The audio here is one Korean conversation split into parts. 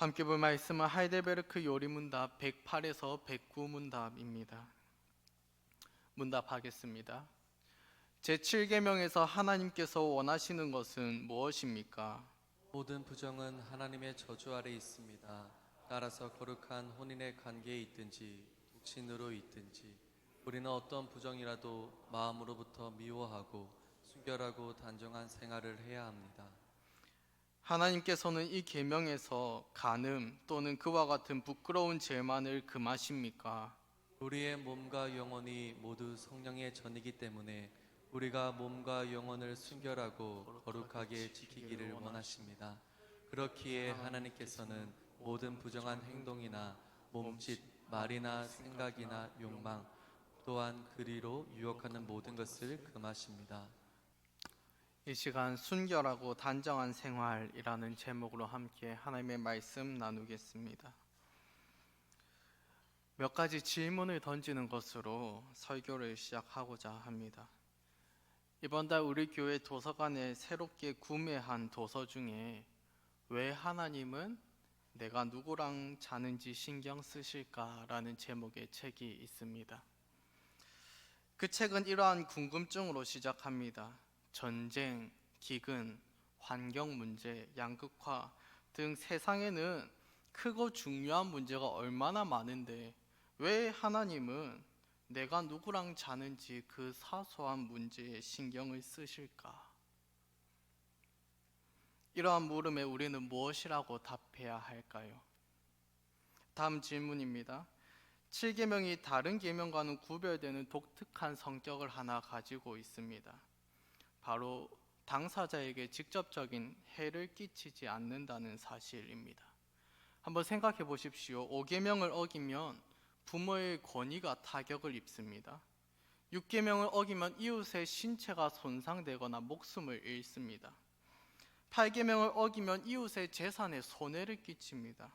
함께 볼 말씀은 하이델베르크 요리문답 108에서 109문답입니다. 문답하겠습니다. 제7계명에서 하나님께서 원하시는 것은 무엇입니까? 모든 부정은 하나님의 저주 아래 있습니다. 따라서 거룩한 혼인의 관계에 있든지 독신으로 있든지 우리는 어떤 부정이라도 마음으로부터 미워하고 순결하고 단정한 생활을 해야 합니다. 하나님께서는 이 계명에서 간음 또는 그와 같은 부끄러운 죄만을 금하십니까? 우리의 몸과 영혼이 모두 성령의 전이기 때문에 우리가 몸과 영혼을 순결하고 거룩하게 지키기를 원하십니다. 그렇기에 하나님께서는 모든 부정한 행동이나 몸짓, 말이나 생각이나 욕망, 또한 그리로 유혹하는 모든 것을 금하십니다. 이 시간 순결하고 단정한 생활이라는 제목으로 함께 하나님의 말씀 나누겠습니다. 몇 가지 질문을 던지는 것으로 설교를 시작하고자 합니다. 이번 달 우리 교회 도서관에 새롭게 구매한 도서 중에 왜 하나님은 내가 누구랑 자는지 신경 쓰실까라는 제목의 책이 있습니다. 그 책은 이러한 궁금증으로 시작합니다. 전쟁, 기근, 환경 문제, 양극화 등 세상에는 크고 중요한 문제가 얼마나 많은데 왜 하나님은 내가 누구랑 자는지 그 사소한 문제에 신경을 쓰실까? 이러한 물음에 우리는 무엇이라고 답해야 할까요? 다음 질문입니다. 7계명이 다른 계명과는 구별되는 독특한 성격을 하나 가지고 있습니다. 바로 당사자에게 직접적인 해를 끼치지 않는다는 사실입니다. 한번 생각해 보십시오. 5계명을 어기면 부모의 권위가 타격을 입습니다. 6계명을 어기면 이웃의 신체가 손상되거나 목숨을 잃습니다. 8계명을 어기면 이웃의 재산에 손해를 끼칩니다.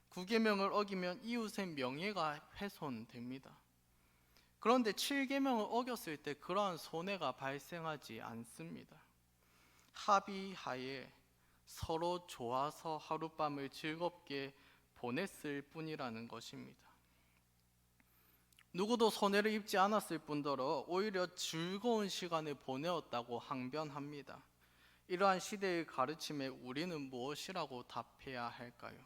9계명을 어기면 이웃의 명예가 훼손됩니다. 그런데 7계명을 어겼을 때 그러한 손해가 발생하지 않습니다. 합의하에 서로 좋아서 하룻밤을 즐겁게 보냈을 뿐이라는 것입니다. 누구도 손해를 입지 않았을 뿐더러 오히려 즐거운 시간을 보내었다고 항변합니다. 이러한 시대의 가르침에 우리는 무엇이라고 답해야 할까요?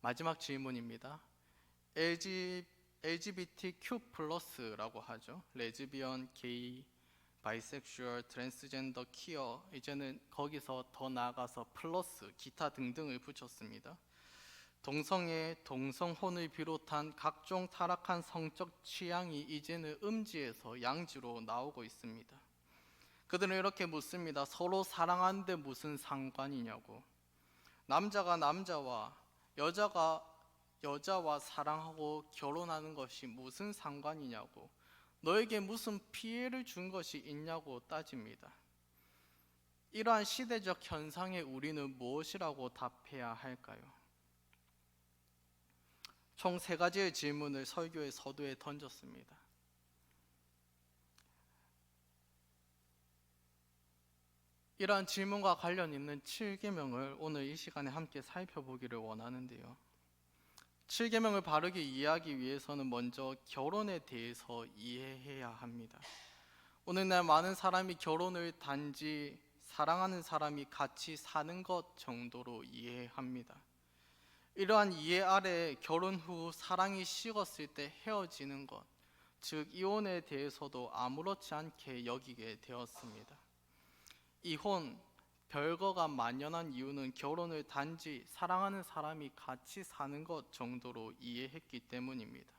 마지막 질문입니다. LGBTQ+라고 하죠. 레즈비언, 게이, 바이섹슈얼, 트랜스젠더, 퀴어, 이제는 거기서 더 나아가서 플러스, 기타 등등을 붙였습니다. 동성애, 동성혼을 비롯한 각종 타락한 성적 취향이 이제는 음지에서 양지로 나오고 있습니다. 그들은 이렇게 묻습니다. 서로 사랑하는데 무슨 상관이냐고. 남자가 남자와 여자가 여자와 사랑하고 결혼하는 것이 무슨 상관이냐고. 너에게 무슨 피해를 준 것이 있냐고 따집니다. 이러한 시대적 현상에 우리는 무엇이라고 답해야 할까요? 총 3가지의 질문을 설교의 서두에 던졌습니다. 이러한 질문과 관련 있는 7계명을 오늘 이 시간에 함께 살펴보기를 원하는데요. 7계명을 바르게 이해하기 위해서는 먼저 결혼에 대해서 이해해야 합니다. 오늘날 많은 사람이 결혼을 단지 사랑하는 사람이 같이 사는 것 정도로 이해합니다. 이러한 이해 아래 결혼 후 사랑이 식었을 때 헤어지는 것, 즉 이혼에 대해서도 아무렇지 않게 여기게 되었습니다. 이혼, 별거가 만연한 이유는 결혼을 단지 사랑하는 사람이 같이 사는 것 정도로 이해했기 때문입니다.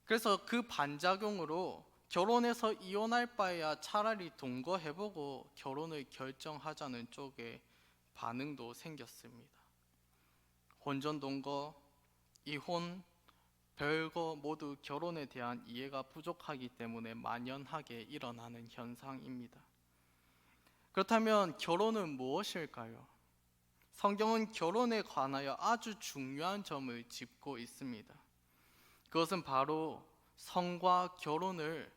그래서 그 반작용으로 결혼해서 이혼할 바에야 차라리 동거해보고 결혼을 결정하자는 쪽에 반응도 생겼습니다. 혼전 동거, 이혼, 별거 모두 결혼에 대한 이해가 부족하기 때문에 만연하게 일어나는 현상입니다. 그렇다면 결혼은 무엇일까요? 성경은 결혼에 관하여 아주 중요한 점을 짚고 있습니다. 그것은 바로 성과 결혼을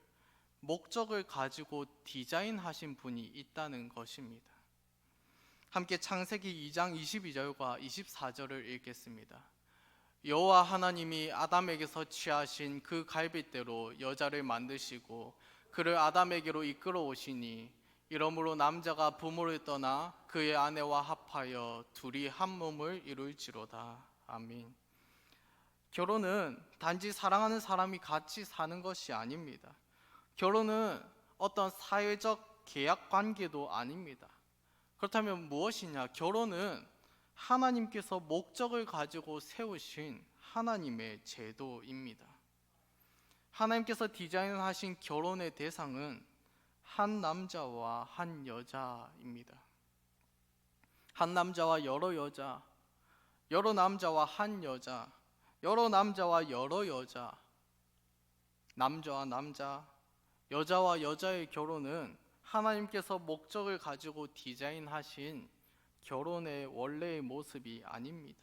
목적을 가지고 디자인하신 분이 있다는 것입니다. 함께 창세기 2장 22절과 24절을 읽겠습니다. 여호와 하나님이 아담에게서 취하신 그 갈빗대로 여자를 만드시고 그를 아담에게로 이끌어 오시니 이러므로 남자가 부모를 떠나 그의 아내와 합하여 둘이 한 몸을 이룰지로다. 아멘. 결혼은 단지 사랑하는 사람이 같이 사는 것이 아닙니다. 결혼은 어떤 사회적 계약 관계도 아닙니다. 그렇다면 무엇이냐? 결혼은 하나님께서 목적을 가지고 세우신 하나님의 제도입니다. 하나님께서 디자인하신 결혼의 대상은 한 남자와 한 여자입니다. 한 남자와 여러 여자, 여러 남자와 한 여자, 여러 남자와 여러 여자, 남자와 남자, 여자와 여자의 결혼은 하나님께서 목적을 가지고 디자인하신 결혼의 원래의 모습이 아닙니다.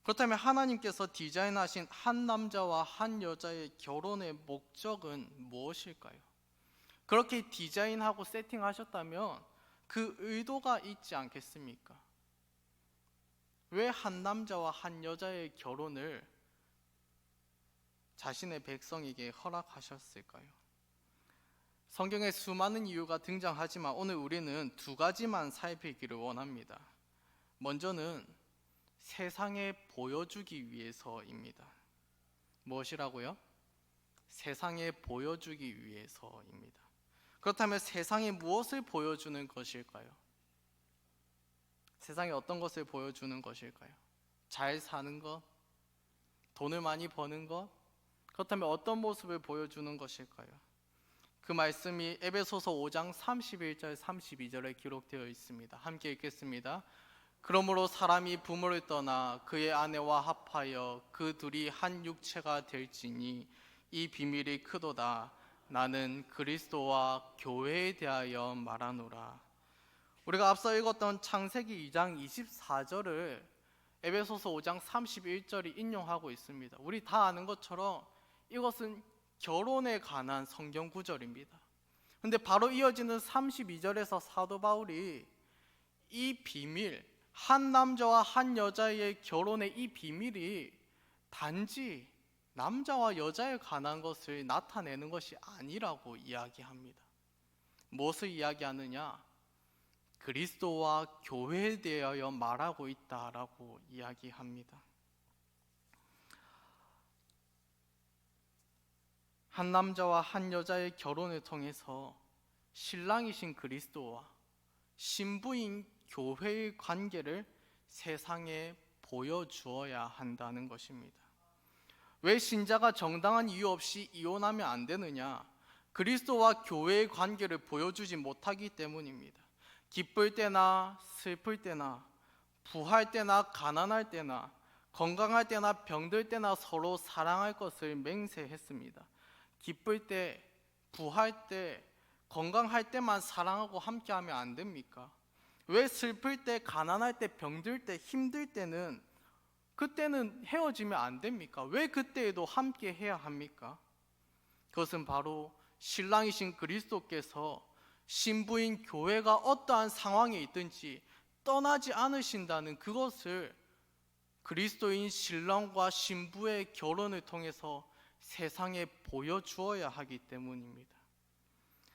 그렇다면 하나님께서 디자인하신 한 남자와 한 여자의 결혼의 목적은 무엇일까요? 그렇게 디자인하고 세팅하셨다면 그 의도가 있지 않겠습니까? 왜 한 남자와 한 여자의 결혼을 자신의 백성에게 허락하셨을까요? 성경에 수많은 이유가 등장하지만 오늘 우리는 두 가지만 살피기를 원합니다. 먼저는 세상에 보여주기 위해서입니다. 무엇이라고요? 세상에 보여주기 위해서입니다. 그렇다면 세상에 무엇을 보여주는 것일까요? 세상에 어떤 것을 보여주는 것일까요? 잘 사는 것? 돈을 많이 버는 것? 그렇다면 어떤 모습을 보여주는 것일까요? 그 말씀이 에베소서 5장 31절 32절에 기록되어 있습니다. 함께 읽겠습니다. 그러므로 사람이 부모를 떠나 그의 아내와 합하여 그 둘이 한 육체가 될지니 이 비밀이 크도다. 나는 그리스도와 교회에 대하여 말하노라. 우리가 앞서 읽었던 창세기 2장 24절을 에베소서 5장 31절이 인용하고 있습니다. 우리 다 아는 것처럼 이것은 결혼에 관한 성경 구절입니다. 그런데 바로 이어지는 32절에서 사도 바울이 이 비밀, 한 남자와 한 여자의 결혼의 이 비밀이 단지 남자와 여자에 관한 것을 나타내는 것이 아니라고 이야기합니다. 무엇을 이야기하느냐? 그리스도와 교회에 대하여 말하고 있다라고 이야기합니다. 한 남자와 한 여자의 결혼을 통해서 신랑이신 그리스도와 신부인 교회의 관계를 세상에 보여주어야 한다는 것입니다. 왜 신자가 정당한 이유 없이 이혼하면 안 되느냐? 그리스도와 교회의 관계를 보여주지 못하기 때문입니다. 기쁠 때나 슬플 때나 부할 때나 가난할 때나 건강할 때나 병들 때나 서로 사랑할 것을 맹세했습니다. 기쁠 때, 부할 때, 건강할 때만 사랑하고 함께하면 안 됩니까? 왜 슬플 때, 가난할 때, 병들 때, 힘들 때는 그때는 헤어지면 안 됩니까? 왜 그때에도 함께 해야 합니까? 그것은 바로 신랑이신 그리스도께서 신부인 교회가 어떠한 상황에 있든지 떠나지 않으신다는 그것을 그리스도인 신랑과 신부의 결혼을 통해서 세상에 보여주어야 하기 때문입니다.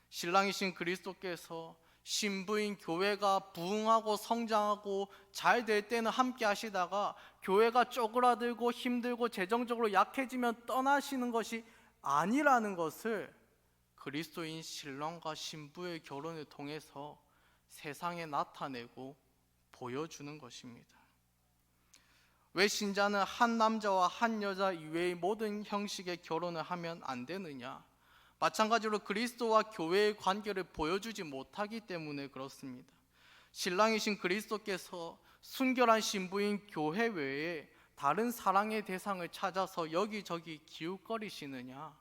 신랑이신 그리스도께서 신부인 교회가 부흥하고 성장하고 잘 될 때는 함께 하시다가 교회가 쪼그라들고 힘들고 재정적으로 약해지면 떠나시는 것이 아니라는 것을 그리스도인 신랑과 신부의 결혼을 통해서 세상에 나타내고 보여주는 것입니다. 왜 신자는 한 남자와 한 여자 이외의 모든 형식의 결혼을 하면 안 되느냐? 마찬가지로 그리스도와 교회의 관계를 보여주지 못하기 때문에 그렇습니다. 신랑이신 그리스도께서 순결한 신부인 교회 외에 다른 사랑의 대상을 찾아서 여기저기 기웃거리시느냐?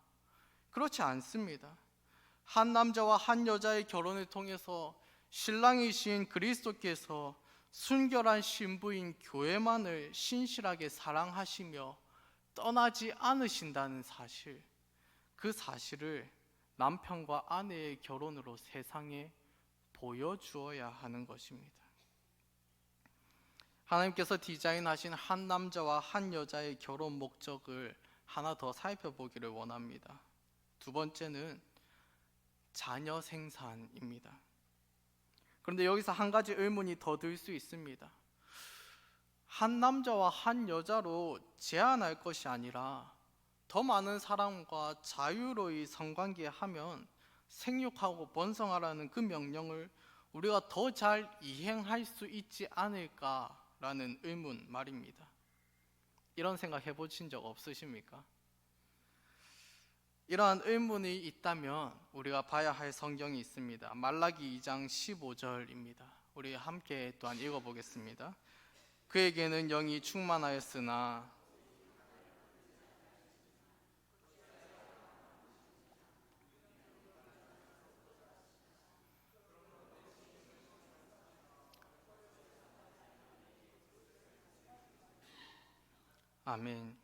그렇지 않습니다. 한 남자와 한 여자의 결혼을 통해서 신랑이신 그리스도께서 순결한 신부인 교회만을 신실하게 사랑하시며 떠나지 않으신다는 사실, 그 사실을 남편과 아내의 결혼으로 세상에 보여주어야 하는 것입니다. 하나님께서 디자인하신 한 남자와 한 여자의 결혼 목적을 하나 더 살펴보기를 원합니다. 두 번째는 자녀 생산입니다. 그런데 여기서 한 가지 의문이 더 들 수 있습니다. 한 남자와 한 여자로 제한할 것이 아니라 더 많은 사람과 자유로이 성관계하면 생육하고 번성하라는 그 명령을 우리가 더 잘 이행할 수 있지 않을까라는 의문 말입니다. 이런 생각 해보신 적 없으십니까? 이러한 의문이 있다면 우리가 봐야 할 성경이 있습니다. 말라기 2장 15절입니다. 우리 함께 또한 읽어보겠습니다. 그에게는 영이 충만하였으나 아멘.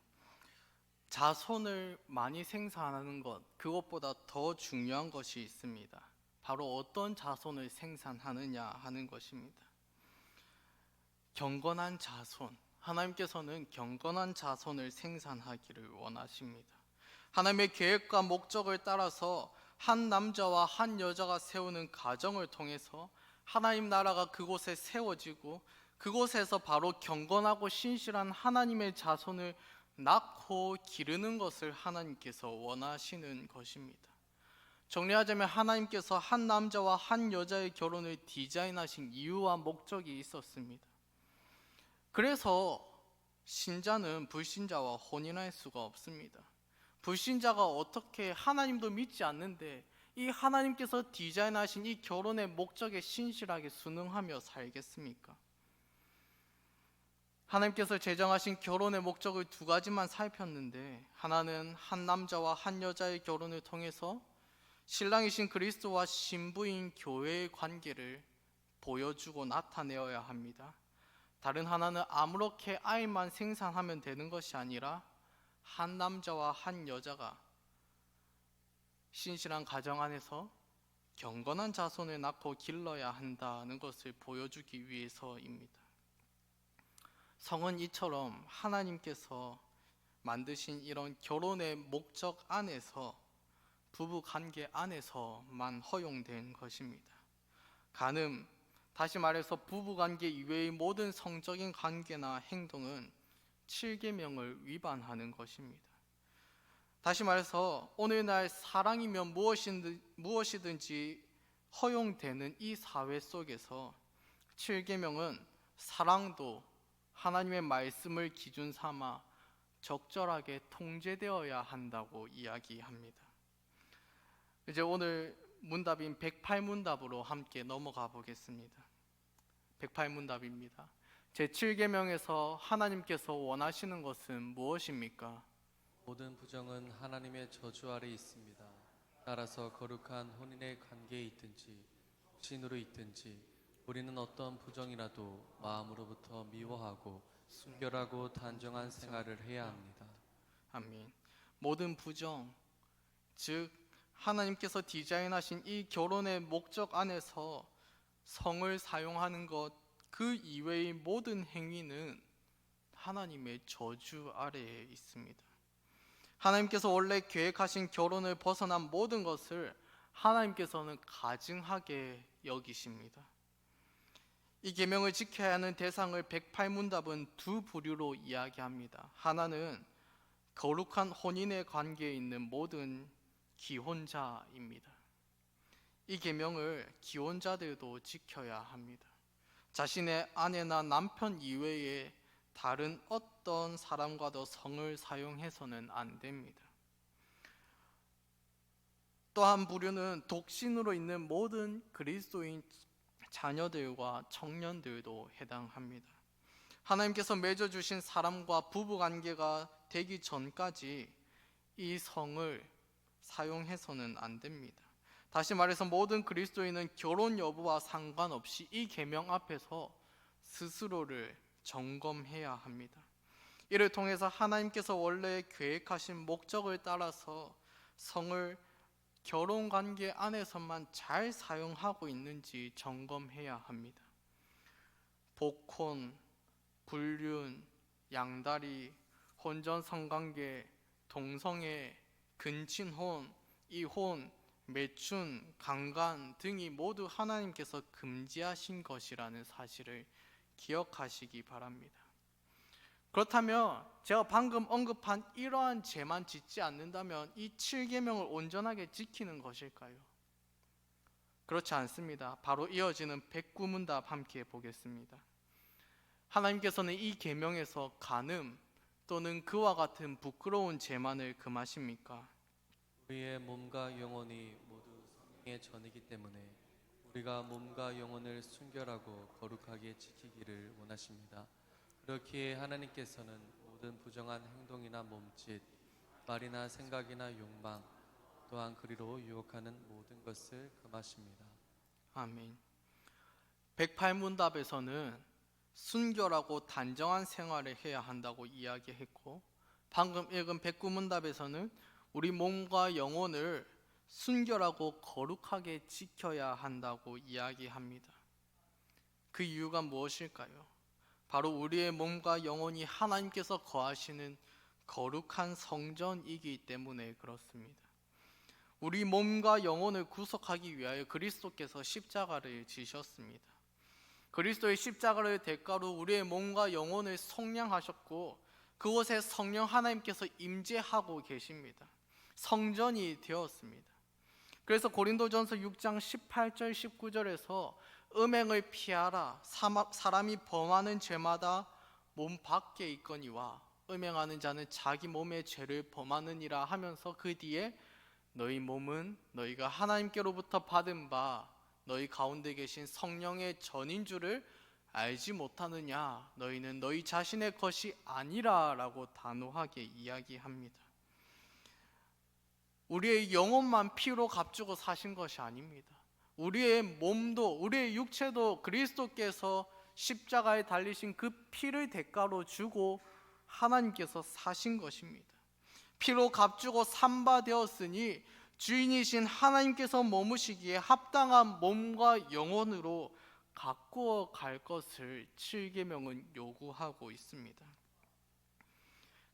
자손을 많이 생산하는 것, 그것보다 더 중요한 것이 있습니다. 바로 어떤 자손을 생산하느냐 하는 것입니다. 경건한 자손, 하나님께서는 경건한 자손을 생산하기를 원하십니다. 하나님의 계획과 목적을 따라서 한 남자와 한 여자가 세우는 가정을 통해서 하나님 나라가 그곳에 세워지고 그곳에서 바로 경건하고 신실한 하나님의 자손을 낳고 기르는 것을 하나님께서 원하시는 것입니다. 정리하자면 하나님께서 한 남자와 한 여자의 결혼을 디자인하신 이유와 목적이 있었습니다. 그래서 신자는 불신자와 혼인할 수가 없습니다. 불신자가 어떻게 하나님도 믿지 않는데 이 하나님께서 디자인하신 이 결혼의 목적에 신실하게 순응하며 살겠습니까? 하나님께서 제정하신 결혼의 목적을 두 가지만 살폈는데, 하나는 한 남자와 한 여자의 결혼을 통해서 신랑이신 그리스도와 신부인 교회의 관계를 보여주고 나타내어야 합니다. 다른 하나는 아무렇게 아이만 생산하면 되는 것이 아니라 한 남자와 한 여자가 신실한 가정 안에서 경건한 자손을 낳고 길러야 한다는 것을 보여주기 위해서입니다. 성은 이처럼 하나님께서 만드신 이런 결혼의 목적 안에서, 부부 관계 안에서만 허용된 것입니다. 간음, 다시 말해서 부부 관계 이외의 모든 성적인 관계나 행동은 7계명을 위반하는 것입니다. 다시 말해서 오늘날 사랑이면 무엇이든지 허용되는 이 사회 속에서 7계명은 사랑도 하나님의 말씀을 기준 삼아 적절하게 통제되어야 한다고 이야기합니다. 이제 오늘 문답인 108문답으로 함께 넘어가 보겠습니다. 108문답입니다. 제7계명에서 하나님께서 원하시는 것은 무엇입니까? 모든 부정은 하나님의 저주 아래 있습니다. 따라서 거룩한 혼인의 관계에 있든지 독신으로 있든지 우리는 어떤 부정이라도 마음으로부터 미워하고 순결하고 단정한 생활을 해야 합니다. 아멘. 모든 부정, 즉 하나님께서 디자인하신 이 결혼의 목적 안에서 성을 사용하는 것, 그 이외의 모든 행위는 하나님의 저주 아래에 있습니다. 하나님께서 원래 계획하신 결혼을 벗어난 모든 것을 하나님께서는 가증하게 여기십니다. 이 계명을 지켜야 하는 대상을 108문답은 두 부류로 이야기합니다. 하나는 거룩한 혼인의 관계에 있는 모든 기혼자입니다. 이 계명을 기혼자들도 지켜야 합니다. 자신의 아내나 남편 이외에 다른 어떤 사람과도 성을 사용해서는 안 됩니다. 또 한 부류는 독신으로 있는 모든 그리스도인 자녀들과 청년들도 해당합니다. 하나님께서 맺어주신 사람과 부부관계가 되기 전까지 이 성을 사용해서는 안 됩니다. 다시 말해서 모든 그리스도인은 결혼 여부와 상관없이 이 계명 앞에서 스스로를 점검해야 합니다. 이를 통해서 하나님께서 원래 계획하신 목적을 따라서 성을 결혼 관계 안에서만 잘 사용하고 있는지 점검해야 합니다. 복혼, 불륜, 양다리, 혼전 성관계, 동성애, 근친혼, 이혼, 매춘, 강간 등이 모두 하나님께서 금지하신 것이라는 사실을 기억하시기 바랍니다. 그렇다면 제가 방금 언급한 이러한 죄만 짓지 않는다면 이 7계명을 온전하게 지키는 것일까요? 그렇지 않습니다. 바로 이어지는 백구문답 함께 보겠습니다. 하나님께서는 이 계명에서 간음 또는 그와 같은 부끄러운 죄만을 금하십니까? 우리의 몸과 영혼이 모두 성령의 전이기 때문에 우리가 몸과 영혼을 순결하고 거룩하게 지키기를 원하십니다. 그렇기에 하나님께서는 모든 부정한 행동이나 몸짓, 말이나 생각이나 욕망, 또한 그리로 유혹하는 모든 것을 금하십니다. 아멘. 108문답에서는 순결하고 단정한 생활을 해야 한다고 이야기했고, 방금 읽은 109문답에서는 우리 몸과 영혼을 순결하고 거룩하게 지켜야 한다고 이야기합니다. 그 이유가 무엇일까요? 바로 우리의 몸과 영혼이 하나님께서 거하시는 거룩한 성전이기 때문에 그렇습니다. 우리 몸과 영혼을 구속하기 위하여 그리스도께서 십자가를 지셨습니다. 그리스도의 십자가를 대가로 우리의 몸과 영혼을 속량하셨고, 그곳에 성령 하나님께서 임재하고 계십니다. 성전이 되었습니다. 그래서 고린도전서 6장 18절 19절에서 음행을 피하라, 사람이 범하는 죄마다 몸 밖에 있거니와 음행하는 자는 자기 몸의 죄를 범하느니라 하면서 그 뒤에 너희 몸은 너희가 하나님께로부터 받은 바 너희 가운데 계신 성령의 전인 줄을 알지 못하느냐, 너희는 너희 자신의 것이 아니라 라고 단호하게 이야기합니다. 우리의 영혼만 피로 값주고 사신 것이 아닙니다. 우리의 몸도, 우리의 육체도 그리스도께서 십자가에 달리신 그 피를 대가로 주고 하나님께서 사신 것입니다. 피로 값주고 산바 되었으니 주인이신 하나님께서 머무시기에 합당한 몸과 영혼으로 가꾸어 갈 것을 7계명은 요구하고 있습니다.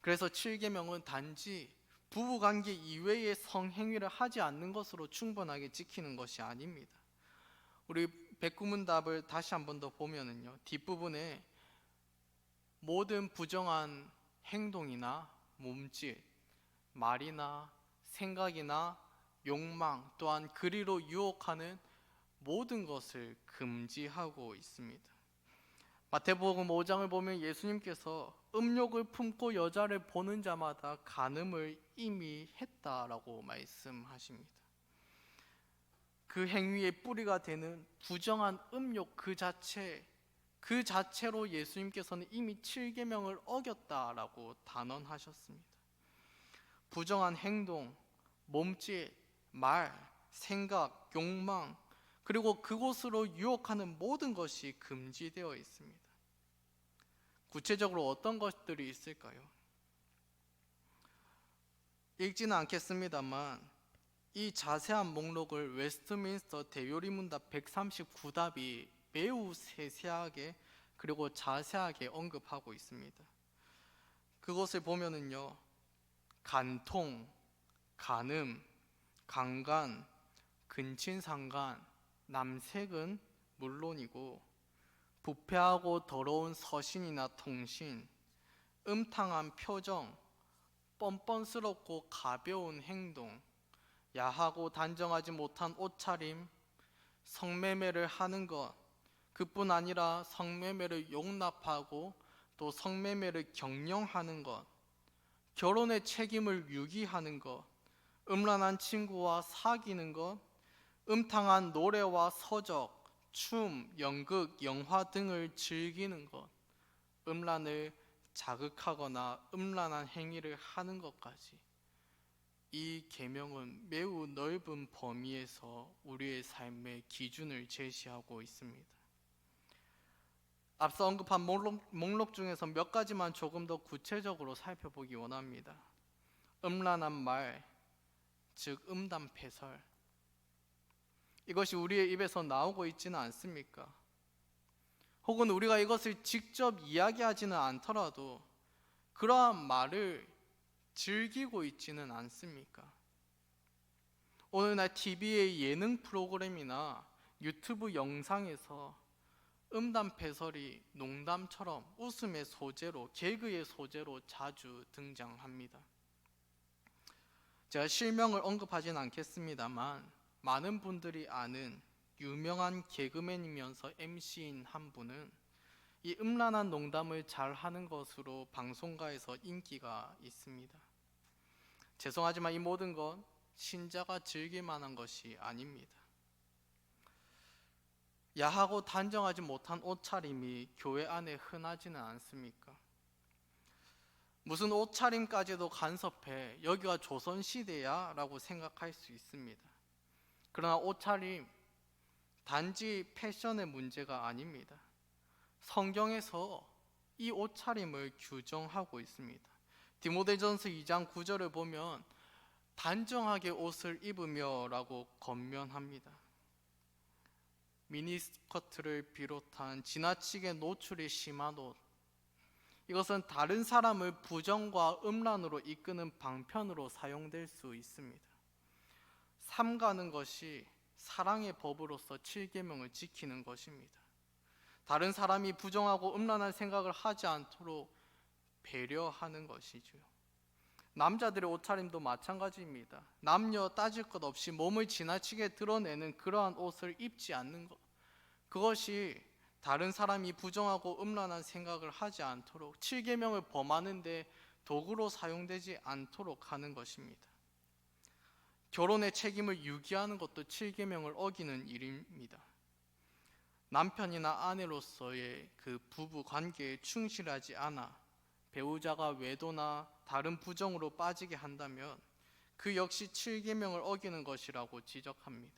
그래서 7계명은 단지 부부관계 이외의 성행위를 하지 않는 것으로 충분하게 지키는 것이 아닙니다. 우리 백구문답을 다시 한 번 더 보면은요, 뒷부분에 모든 부정한 행동이나 몸짓, 말이나 생각이나 욕망, 또한 그리로 유혹하는 모든 것을 금지하고 있습니다. 마태복음 5장을 보면 예수님께서 음욕을 품고 여자를 보는 자마다 간음을 이미 했다라고 말씀하십니다. 그 행위의 뿌리가 되는 부정한 음욕 그 자체로 예수님께서는 이미 7계명을 어겼다라고 단언하셨습니다. 부정한 행동, 몸짓, 말, 생각, 욕망, 그리고 그곳으로 유혹하는 모든 것이 금지되어 있습니다. 구체적으로 어떤 것들이 있을까요? 읽지는 않겠습니다만 이 자세한 목록을 웨스트민스터 대요리문답 139답이 매우 세세하게 그리고 자세하게 언급하고 있습니다. 그것을 보면은요, 간통, 간음, 강간, 근친상간, 남색은 물론이고 부패하고 더러운 서신이나 통신, 음탕한 표정, 뻔뻔스럽고 가벼운 행동, 야하고 단정하지 못한 옷차림, 성매매를 하는 것, 그뿐 아니라 성매매를 용납하고 또 성매매를 경영하는 것, 결혼의 책임을 유기하는 것, 음란한 친구와 사귀는 것, 음탕한 노래와 서적, 춤, 연극, 영화 등을 즐기는 것, 음란을 자극하거나 음란한 행위를 하는 것까지, 이 계명은 매우 넓은 범위에서 우리의 삶의 기준을 제시하고 있습니다. 앞서 언급한 목록 중에서 몇 가지만 조금 더 구체적으로 살펴보기 원합니다. 음란한 말, 즉 음담패설, 이것이 우리의 입에서 나오고 있지는 않습니까? 혹은 우리가 이것을 직접 이야기하지는 않더라도 그러한 말을 즐기고 있지는 않습니까? 오늘날 TV의 예능 프로그램이나 유튜브 영상에서 음담패설이 농담처럼 웃음의 소재로, 개그의 소재로 자주 등장합니다. 제가 실명을 언급하진 않겠습니다만 많은 분들이 아는 유명한 개그맨이면서 MC인 한 분은 이 음란한 농담을 잘 하는 것으로 방송가에서 인기가 있습니다. 죄송하지만 이 모든 건 신자가 즐길 만한 것이 아닙니다. 야하고 단정하지 못한 옷차림이 교회 안에 흔하지는 않습니까? 무슨 옷차림까지도 간섭해 여기가 조선시대야 라고 생각할 수 있습니다. 그러나 옷차림 단지 패션의 문제가 아닙니다. 성경에서 이 옷차림을 규정하고 있습니다. 디모데전서 2장 9절을 보면 단정하게 옷을 입으며 라고 권면합니다. 미니스커트를 비롯한 지나치게 노출이 심한 옷, 이것은 다른 사람을 부정과 음란으로 이끄는 방편으로 사용될 수 있습니다. 삼가는 것이 사랑의 법으로서 7계명을 지키는 것입니다. 다른 사람이 부정하고 음란한 생각을 하지 않도록 배려하는 것이죠. 남자들의 옷차림도 마찬가지입니다. 남녀 따질 것 없이 몸을 지나치게 드러내는 그러한 옷을 입지 않는 것, 그것이 다른 사람이 부정하고 음란한 생각을 하지 않도록 7계명을 범하는데 도구로 사용되지 않도록 하는 것입니다. 결혼의 책임을 유기하는 것도 7계명을 어기는 일입니다. 남편이나 아내로서의 그 부부 관계에 충실하지 않아 배우자가 외도나 다른 부정으로 빠지게 한다면 그 역시 7계명을 어기는 것이라고 지적합니다.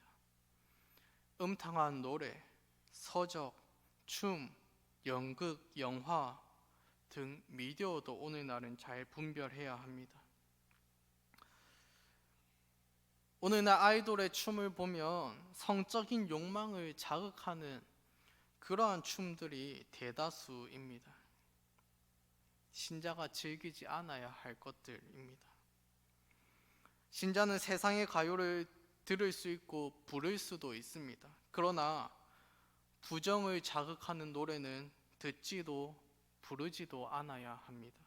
음탕한 노래, 서적, 춤, 연극, 영화 등 미디어도 오늘날은 잘 분별해야 합니다. 오늘날 아이돌의 춤을 보면 성적인 욕망을 자극하는 그러한 춤들이 대다수입니다. 신자가 즐기지 않아야 할 것들입니다. 신자는 세상의 가요를 들을 수 있고 부를 수도 있습니다. 그러나 부정을 자극하는 노래는 듣지도 부르지도 않아야 합니다.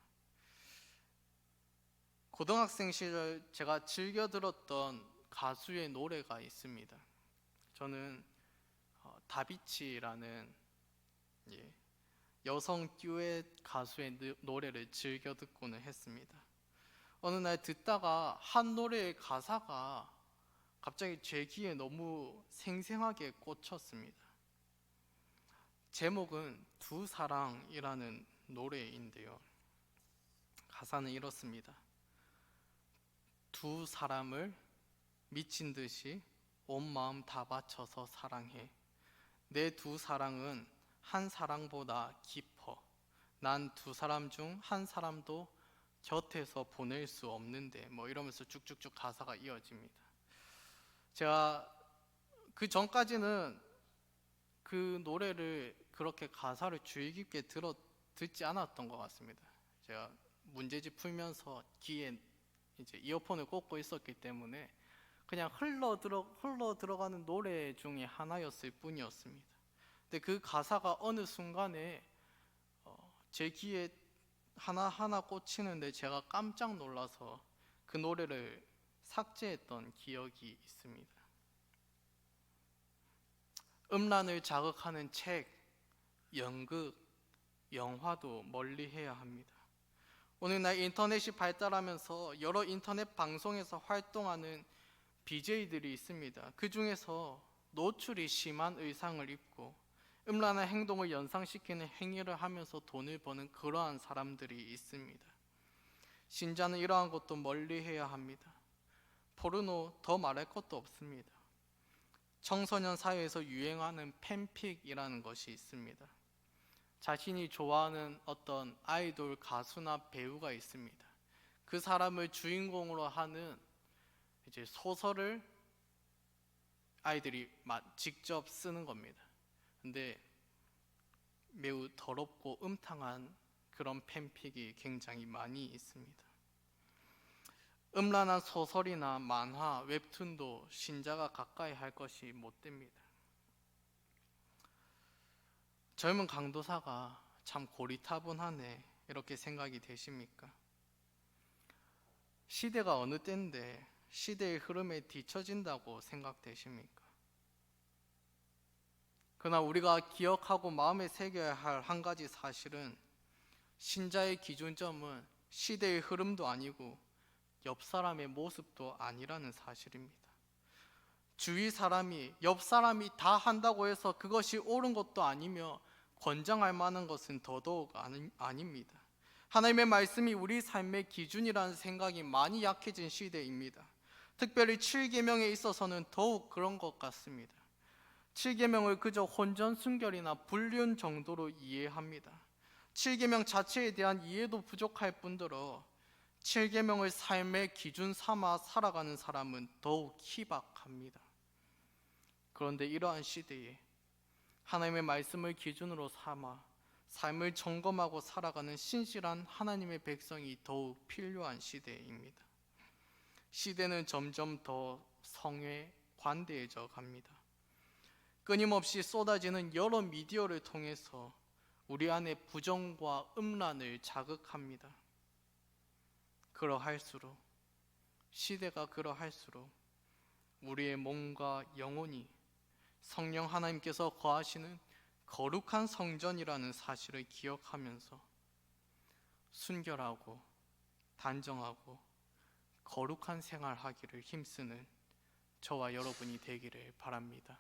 고등학생 시절 제가 즐겨 들었던 가수의 노래가 있습니다. 저는 다비치라는 여성 듀엣 가수의 노래를 즐겨 듣고는 했습니다. 어느 날 듣다가 한 노래의 가사가 갑자기 제 귀에 너무 생생하게 꽂혔습니다. 제목은 두 사랑이라는 노래인데요. 가사는 이렇습니다. 두 사람을 미친 듯이 온 마음 다 바쳐서 사랑해. 내 두 사랑은 한 사랑보다 깊어. 난 두 사람 중 한 사람도 곁에서 보낼 수 없는데, 뭐 이러면서 쭉쭉쭉 가사가 이어집니다. 제가 그 전까지는 그 노래를 그렇게 가사를 주의 깊게 듣지 않았던 것 같습니다. 제가 문제집 풀면서 귀에 이제 이어폰을 꽂고 있었기 때문에 그냥 흘러 들어가는 노래 중에 하나였을 뿐이었습니다. 근데 그 가사가 어느 순간에 제 귀에 하나하나 꽂히는데 제가 깜짝 놀라서 그 노래를 삭제했던 기억이 있습니다. 음란을 자극하는 책, 연극, 영화도 멀리해야 합니다. 오늘날 인터넷이 발달하면서 여러 인터넷 방송에서 활동하는 BJ들이 있습니다. 그 중에서 노출이 심한 의상을 입고 음란한 행동을 연상시키는 행위를 하면서 돈을 버는 그러한 사람들이 있습니다. 신자는 이러한 것도 멀리해야 합니다. 포르노 더 말할 것도 없습니다. 청소년 사회에서 유행하는 팬픽이라는 것이 있습니다. 자신이 좋아하는 어떤 아이돌 가수나 배우가 있습니다. 그 사람을 주인공으로 하는 이제 소설을 아이들이 직접 쓰는 겁니다. 근데 매우 더럽고 음탕한 그런 팬픽이 굉장히 많이 있습니다. 음란한 소설이나 만화, 웹툰도 신자가 가까이 할 것이 못 됩니다. 젊은 강도사가 참 고리타분하네 이렇게 생각이 되십니까? 시대가 어느 때인데 시대의 흐름에 뒤처진다고 생각되십니까? 그러나 우리가 기억하고 마음에 새겨야 할 한 가지 사실은 신자의 기준점은 시대의 흐름도 아니고 옆 사람의 모습도 아니라는 사실입니다. 주위 사람이, 옆 사람이 다 한다고 해서 그것이 옳은 것도 아니며 권장할 만한 것은 더더욱 아닙니다. 하나님의 말씀이 우리 삶의 기준이라는 생각이 많이 약해진 시대입니다. 특별히 7계명에 있어서는 더욱 그런 것 같습니다. 7계명을 그저 혼전순결이나 불륜 정도로 이해합니다. 7계명 자체에 대한 이해도 부족할 뿐더러 7계명을 삶의 기준 삼아 살아가는 사람은 더욱 희박합니다. 그런데 이러한 시대에 하나님의 말씀을 기준으로 삼아 삶을 점검하고 살아가는 신실한 하나님의 백성이 더욱 필요한 시대입니다. 시대는 점점 더 성에 관대해져 갑니다. 끊임없이 쏟아지는 여러 미디어를 통해서 우리 안에 부정과 음란을 자극합니다. 그러할수록, 시대가 그러할수록 우리의 몸과 영혼이 성령 하나님께서 거하시는 거룩한 성전이라는 사실을 기억하면서 순결하고 단정하고 거룩한 생활하기를 힘쓰는 저와 여러분이 되기를 바랍니다.